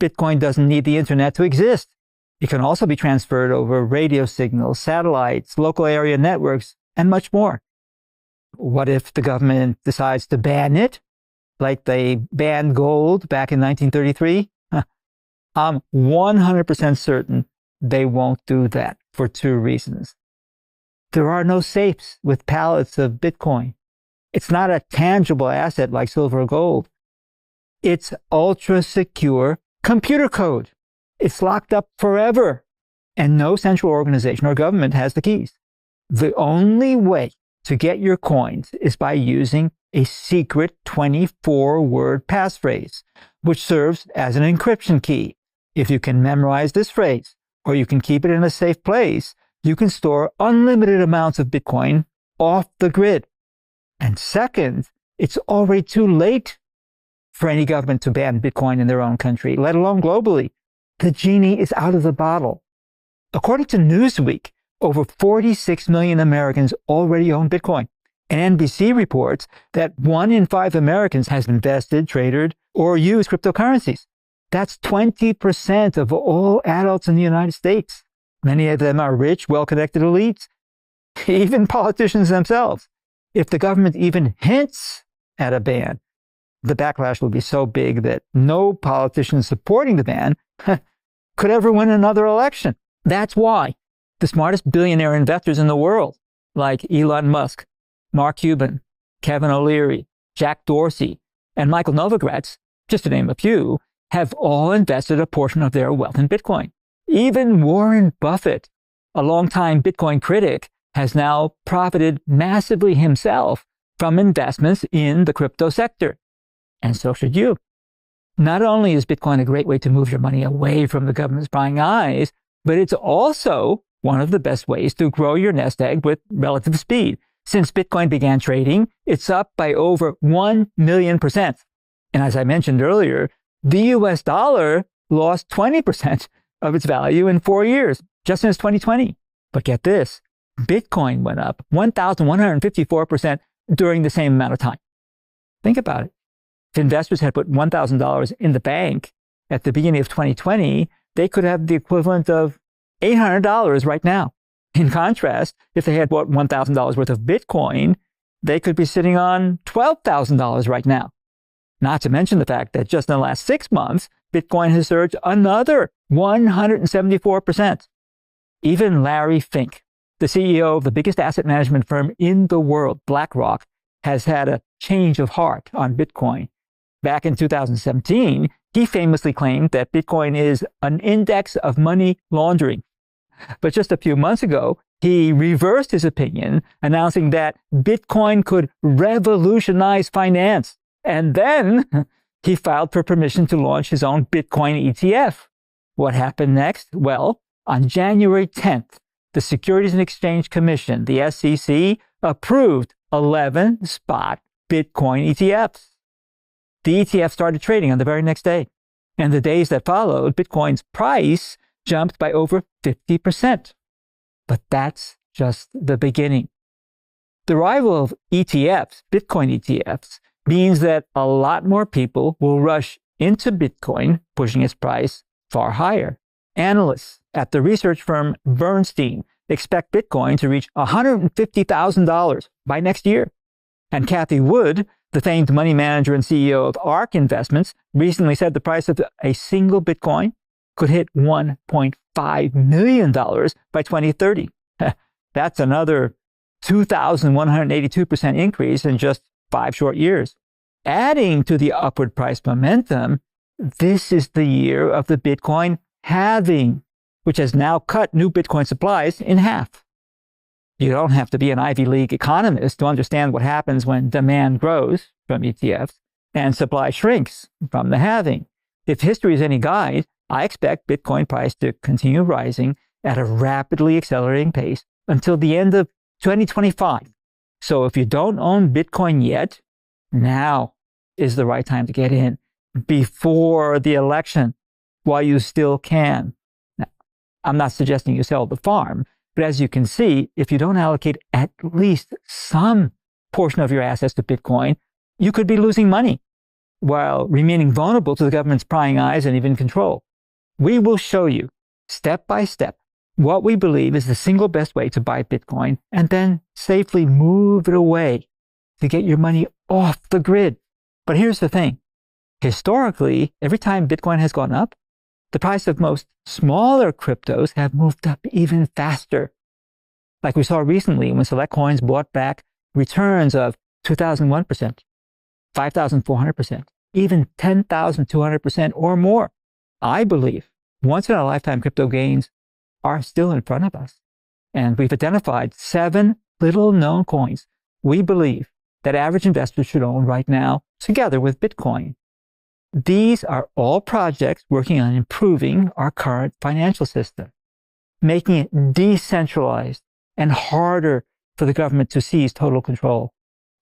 Speaker 1: Bitcoin doesn't need the internet to exist. It can also be transferred over radio signals, satellites, local area networks, and much more. What if the government decides to ban it, like they banned gold back in 1933? I'm 100% certain they won't do that for 2 reasons. There are no safes with pallets of Bitcoin. It's not a tangible asset like silver or gold. It's ultra-secure computer code. It's locked up forever, and no central organization or government has the keys. The only way to get your coins is by using a secret 24-word passphrase, which serves as an encryption key. If you can memorize this phrase, or you can keep it in a safe place, you can store unlimited amounts of Bitcoin off the grid. And second, it's already too late for any government to ban Bitcoin in their own country, let alone globally. The genie is out of the bottle. According to Newsweek, over 46 million Americans already own Bitcoin. And NBC reports that 1 in 5 Americans has invested, traded, or used cryptocurrencies. That's 20% of all adults in the United States. Many of them are rich, well-connected elites, even politicians themselves. If the government even hints at a ban, the backlash will be so big that no politician supporting the ban could ever win another election. That's why the smartest billionaire investors in the world, like Elon Musk, Mark Cuban, Kevin O'Leary, Jack Dorsey, and Michael Novogratz, just to name a few, have all invested a portion of their wealth in Bitcoin. Even Warren Buffett, a longtime Bitcoin critic, has now profited massively himself from investments in the crypto sector. And so should you. Not only is Bitcoin a great way to move your money away from the government's prying eyes, but it's also one of the best ways to grow your nest egg with relative speed. Since Bitcoin began trading, it's up by over 1 million%. And as I mentioned earlier, the US dollar lost 20% of its value in 4 years, just since 2020. But get this, Bitcoin went up 1,154% during the same amount of time. Think about it. If investors had put $1,000 in the bank at the beginning of 2020, they could have the equivalent of $800 right now. In contrast, if they had bought $1,000 worth of Bitcoin, they could be sitting on $12,000 right now. Not to mention the fact that just in the last 6 months, Bitcoin has surged another 174%. Even Larry Fink, the CEO of the biggest asset management firm in the world, BlackRock, has had a change of heart on Bitcoin. Back in 2017, He famously claimed that Bitcoin is an index of money laundering. But just a few months ago, he reversed his opinion, announcing that Bitcoin could revolutionize finance. And then he filed for permission to launch his own Bitcoin ETF. What happened next? Well, on January 10th, the Securities and Exchange Commission, the SEC, approved 11 spot Bitcoin ETFs. The ETF started trading on the very next day. And the days that followed, Bitcoin's price jumped by over 50%. But that's just the beginning. The arrival of ETFs, Bitcoin ETFs, means that a lot more people will rush into Bitcoin, pushing its price far higher. Analysts at the research firm Bernstein expect Bitcoin to reach $150,000 by next year. And Cathie Wood, the famed money manager and CEO of ARK Investments, recently said the price of a single Bitcoin could hit $1.5 million by 2030. That's another 2,182% increase in just 5 short years. Adding to the upward price momentum, this is the year of the Bitcoin halving, which has now cut new Bitcoin supplies in half. You don't have to be an Ivy League economist to understand what happens when demand grows from ETFs and supply shrinks from the halving. If history is any guide, I expect Bitcoin price to continue rising at a rapidly accelerating pace until the end of 2025. So if you don't own Bitcoin yet, now is the right time to get in before the election while you still can. Now, I'm not suggesting you sell the farm, but as you can see, if you don't allocate at least some portion of your assets to Bitcoin, you could be losing money while remaining vulnerable to the government's prying eyes and even control. We will show you step by step what we believe is the single best way to buy Bitcoin and then safely move it away to get your money off the grid. But here's the thing. Historically, every time Bitcoin has gone up, the price of most smaller cryptos have moved up even faster. Like we saw recently when select coins bought back returns of 2,001%, 5,400%, even 10,200% or more. I believe once-in-a-lifetime crypto gains are still in front of us. And we've identified 7 little-known coins we believe that average investors should own right now, together with Bitcoin. These are all projects working on improving our current financial system, making it decentralized and harder for the government to seize total control.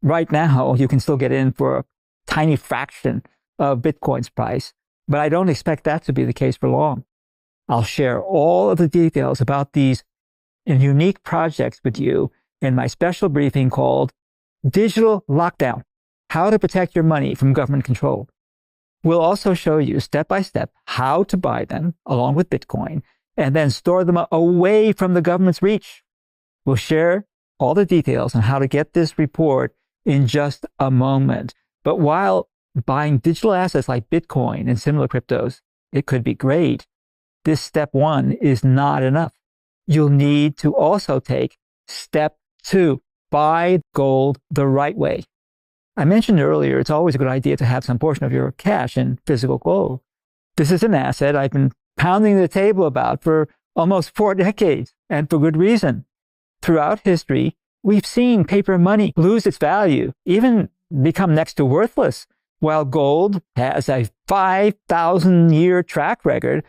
Speaker 1: Right now, you can still get in for a tiny fraction of Bitcoin's price, but I don't expect that to be the case for long. I'll share all of the details about these unique projects with you in my special briefing called Digital Lockdown: How to Protect Your Money from Government Control. We'll also show you step by step how to buy them along with Bitcoin and then store them away from the government's reach. We'll share all the details on how to get this report in just a moment. But while buying digital assets like Bitcoin and similar cryptos, it could be great, this step 1 is not enough. You'll need to also take step 2, buy gold the right way. I mentioned earlier, it's always a good idea to have some portion of your cash in physical gold. This is an asset I've been pounding the table about for almost 4 decades, and for good reason. Throughout history, we've seen paper money lose its value, even become next to worthless, while gold has a 5,000-year track record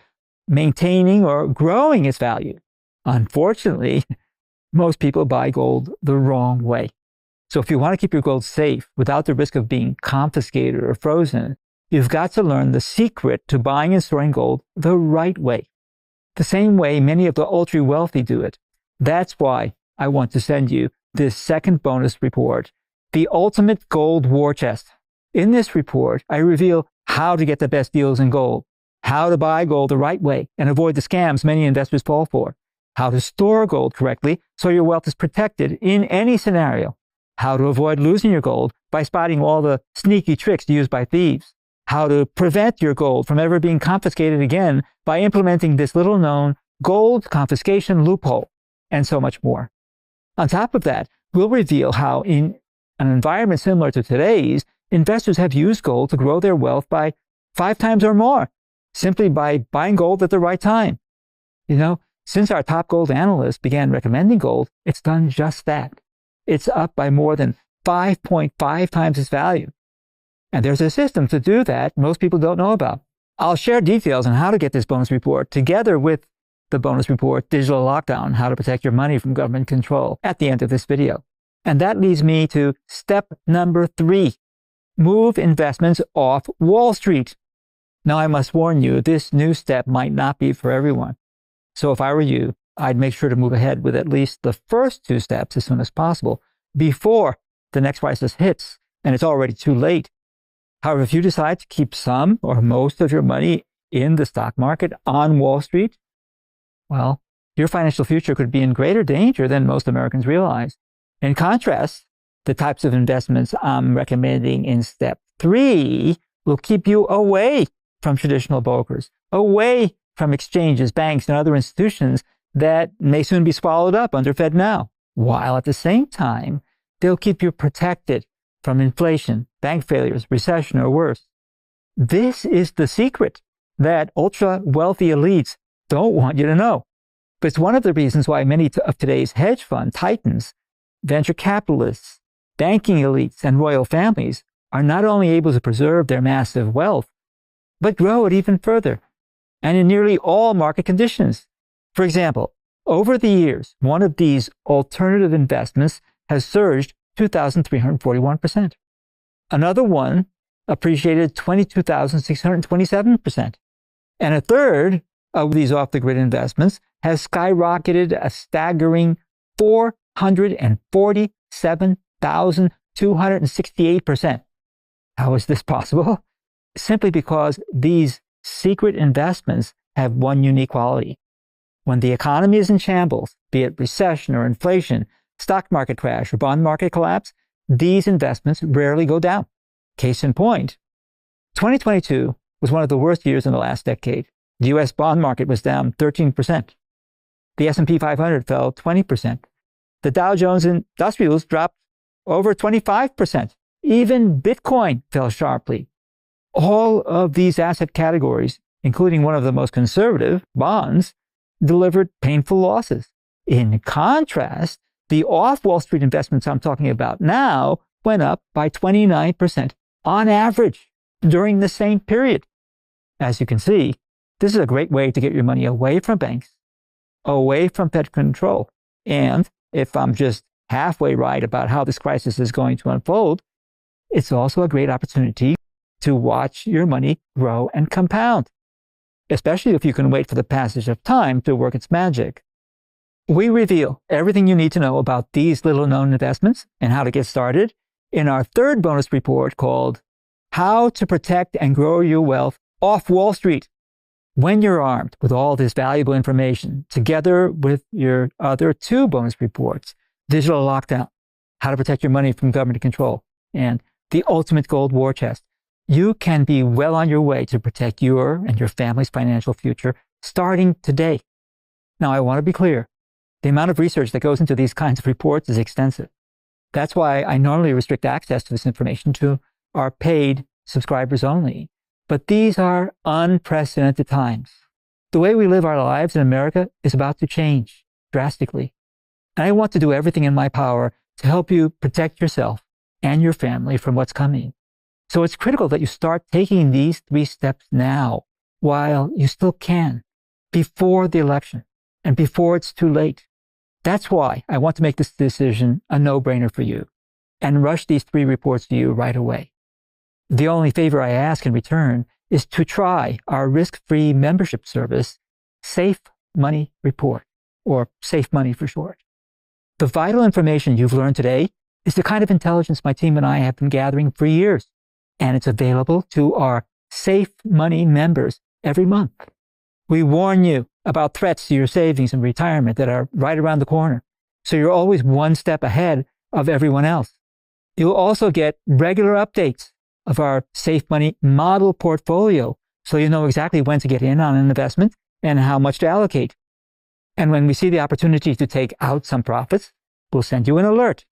Speaker 1: maintaining or growing its value. Unfortunately, most people buy gold the wrong way. So if you want to keep your gold safe without the risk of being confiscated or frozen, you've got to learn the secret to buying and storing gold the right way, the same way many of the ultra-wealthy do it. That's why I want to send you this second bonus report, The Ultimate Gold War Chest. In this report, I reveal how to get the best deals in gold, how to buy gold the right way and avoid the scams many investors fall for, how to store gold correctly so your wealth is protected in any scenario, how to avoid losing your gold by spotting all the sneaky tricks used by thieves, how to prevent your gold from ever being confiscated again by implementing this little-known gold confiscation loophole, and so much more. On top of that, we'll reveal how in an environment similar to today's, investors have used gold to grow their wealth by 5 times or more simply by buying gold at the right time. Since our top gold analyst began recommending gold, it's done just that. It's up by more than 5.5 times its value. And there's a system to do that most people don't know about. I'll share details on how to get this bonus report together with the bonus report, Digital Lockdown, How to Protect Your Money from Government Control, at the end of this video. And that leads me to step number 3, move investments off Wall Street. Now, I must warn you, this new step might not be for everyone. So if I were you, I'd make sure to move ahead with at least the first 2 steps as soon as possible before the next crisis hits and it's already too late. However, if you decide to keep some or most of your money in the stock market on Wall Street, well, your financial future could be in greater danger than most Americans realize. In contrast, the types of investments I'm recommending in step 3 will keep you away from traditional brokers, away from exchanges, banks, and other institutions that may soon be swallowed up under FedNow, while at the same time, they'll keep you protected from inflation, bank failures, recession, or worse. This is the secret that ultra-wealthy elites don't want you to know. But it's one of the reasons why many of today's hedge fund titans, venture capitalists, banking elites, and royal families are not only able to preserve their massive wealth, but grow it even further, and in nearly all market conditions. For example, over the years, one of these alternative investments has surged 2,341%. Another one appreciated 22,627%. And a third of these off-the-grid investments has skyrocketed a staggering 447,268%. How is this possible? Simply because these secret investments have one unique quality. When the economy is in shambles, be it recession or inflation, stock market crash, or bond market collapse, these investments rarely go down. Case in point, 2022 was one of the worst years in the last decade. The U.S. bond market was down 13%. The S&P 500 fell 20%. The Dow Jones Industrials dropped over 25%. Even Bitcoin fell sharply. All of these asset categories, including one of the most conservative, bonds, delivered painful losses. In contrast, the off-Wall Street investments I'm talking about now went up by 29% on average during the same period. As you can see, this is a great way to get your money away from banks, away from Fed control. And if I'm just halfway right about how this crisis is going to unfold, it's also a great opportunity to watch your money grow and compound, especially if you can wait for the passage of time to work its magic. We reveal everything you need to know about these little-known investments and how to get started in our third bonus report called How to Protect and Grow Your Wealth Off Wall Street. When you're armed with all this valuable information, together with your other 2 bonus reports, Digital Lockdown, How to Protect Your Money from Government Control, and The Ultimate Gold War Chest, you can be well on your way to protect your and your family's financial future starting today. Now, I want to be clear. The amount of research that goes into these kinds of reports is extensive. That's why I normally restrict access to this information to our paid subscribers only. But these are unprecedented times. The way we live our lives in America is about to change drastically. And I want to do everything in my power to help you protect yourself and your family from what's coming. So it's critical that you start taking these 3 steps now while you still can, before the election and before it's too late. That's why I want to make this decision a no-brainer for you and rush these 3 reports to you right away. The only favor I ask in return is to try our risk-free membership service, Safe Money Report, or Safe Money for short. The vital information you've learned today is the kind of intelligence my team and I have been gathering for years, and it's available to our Safe Money members every month. We warn you about threats to your savings and retirement that are right around the corner, so you're always one step ahead of everyone else. You'll also get regular updates of our Safe Money model portfolio, so you know exactly when to get in on an investment and how much to allocate. And when we see the opportunity to take out some profits, we'll send you an alert.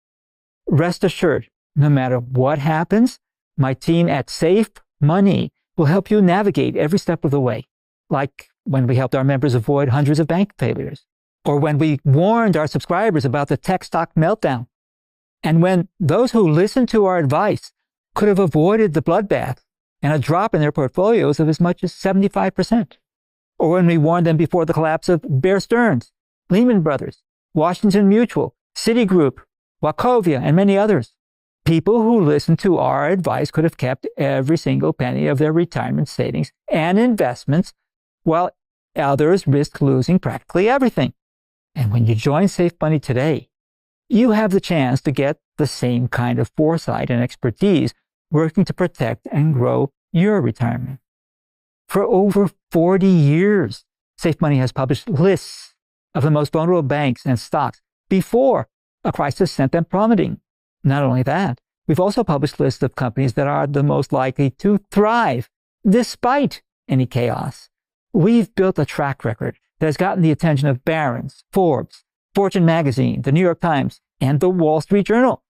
Speaker 1: Rest assured, no matter what happens, my team at Safe Money will help you navigate every step of the way, like when we helped our members avoid hundreds of bank failures, or when we warned our subscribers about the tech stock meltdown, and when those who listened to our advice could have avoided the bloodbath and a drop in their portfolios of as much as 75%, or when we warned them before the collapse of Bear Stearns, Lehman Brothers, Washington Mutual, Citigroup, Wachovia, and many others. People who listened to our advice could have kept every single penny of their retirement savings and investments, while others risked losing practically everything. And when you join Safe Money today, you have the chance to get the same kind of foresight and expertise working to protect and grow your retirement. For over 40 years, Safe Money has published lists of the most vulnerable banks and stocks before a crisis sent them plummeting. Not only that, we've also published lists of companies that are the most likely to thrive despite any chaos. We've built a track record that has gotten the attention of Barron's, Forbes, Fortune magazine, the New York Times, and the Wall Street Journal.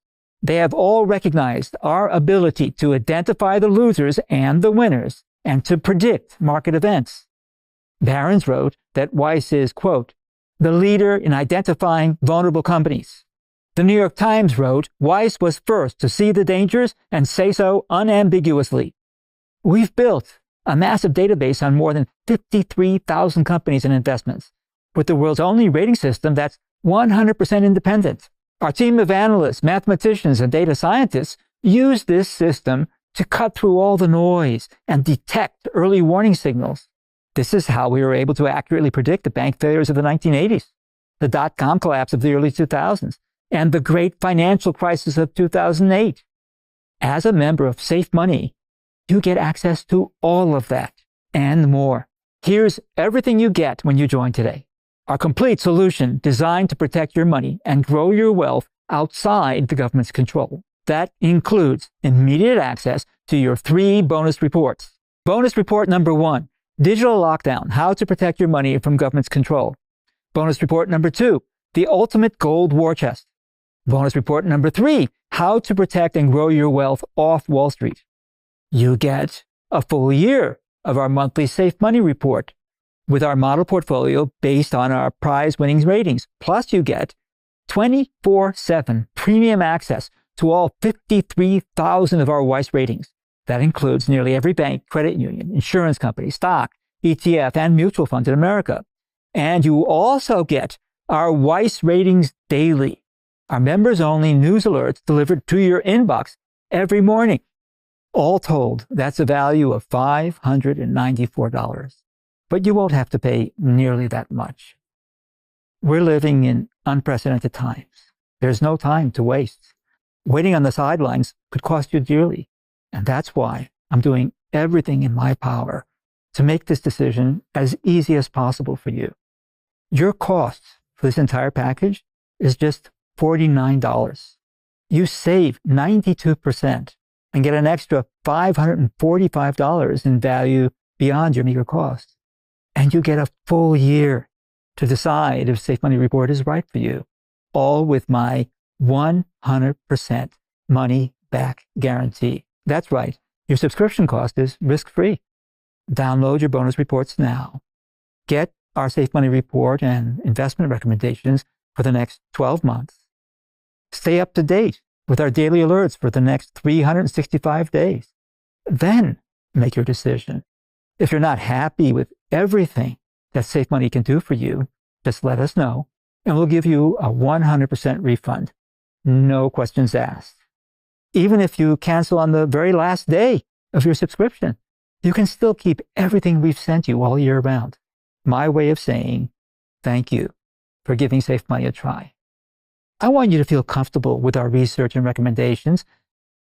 Speaker 1: They have all recognized our ability to identify the losers and the winners and to predict market events. Barron's wrote that Weiss is, quote, the leader in identifying vulnerable companies. The New York Times wrote Weiss was first to see the dangers and say so unambiguously. We've built a massive database on more than 53,000 companies and investments, with the world's only rating system that's 100% independent. Our team of analysts, mathematicians, and data scientists use this system to cut through all the noise and detect early warning signals. This is how we were able to accurately predict the bank failures of the 1980s, the dot-com collapse of the early 2000s, and the great financial crisis of 2008. As a member of Safe Money, you get access to all of that and more. Here's everything you get when you join today. Our complete solution designed to protect your money and grow your wealth outside the government's control. That includes immediate access to your 3 bonus reports. Bonus report number 1, Digital Lockdown, How to Protect Your Money from Government's Control. Bonus report number 2, The Ultimate Gold War Chest. Bonus report number 3, How to Protect and Grow Your Wealth Off Wall Street. You get a full year of our monthly Safe Money report with our model portfolio based on our prize winnings ratings. Plus you get 24/7 premium access to all 53,000 of our Weiss ratings. That includes nearly every bank, credit union, insurance company, stock, ETF, and mutual fund in America. And you also get our Weiss Ratings Daily, our members-only news alerts delivered to your inbox every morning. All told, that's a value of $594. But you won't have to pay nearly that much. We're living in unprecedented times. There's no time to waste. Waiting on the sidelines could cost you dearly. And that's why I'm doing everything in my power to make this decision as easy as possible for you. Your cost for this entire package is just $49. You save 92% and get an extra $545 in value beyond your meager cost. And you get a full year to decide if Safe Money Report is right for you, all with my 100% money back guarantee. That's right. Your subscription cost is risk-free. Download your bonus reports now. Get our Safe Money Report and investment recommendations for the next 12 months. Stay up to date with our daily alerts for the next 365 days. Then make your decision. If you're not happy with everything that Safe Money can do for you, just let us know, and we'll give you a 100% refund. No questions asked. Even if you cancel on the very last day of your subscription, you can still keep everything we've sent you all year round. My way of saying thank you for giving Safe Money a try. I want you to feel comfortable with our research and recommendations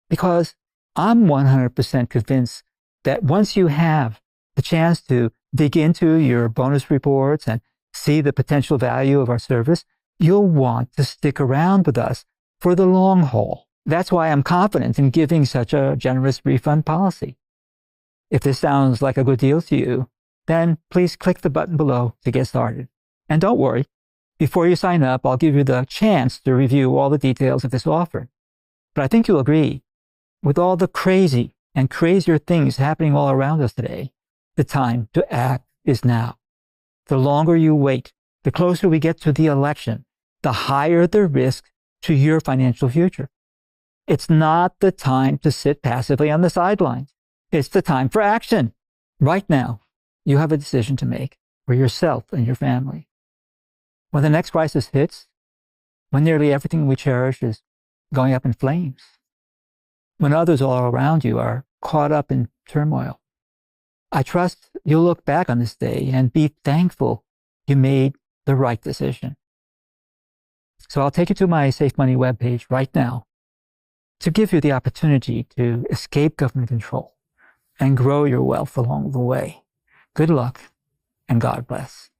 Speaker 1: because I'm 100% convinced that once you have the chance to dig into your bonus reports and see the potential value of our service, you'll want to stick around with us for the long haul. That's why I'm confident in giving such a generous refund policy. If this sounds like a good deal to you, then please click the button below to get started. And don't worry, before you sign up, I'll give you the chance to review all the details of this offer. But I think you'll agree, with all the crazy and crazier things happening all around us today, the time to act is now. The longer you wait, the closer we get to the election, the higher the risk to your financial future. It's not the time to sit passively on the sidelines. It's the time for action. Right now, you have a decision to make for yourself and your family. When the next crisis hits, when nearly everything we cherish is going up in flames, when others all around you are caught up in turmoil, I trust you'll look back on this day and be thankful you made the right decision. So I'll take you to my Safe Money webpage right now to give you the opportunity to escape government control and grow your wealth along the way. Good luck and God bless.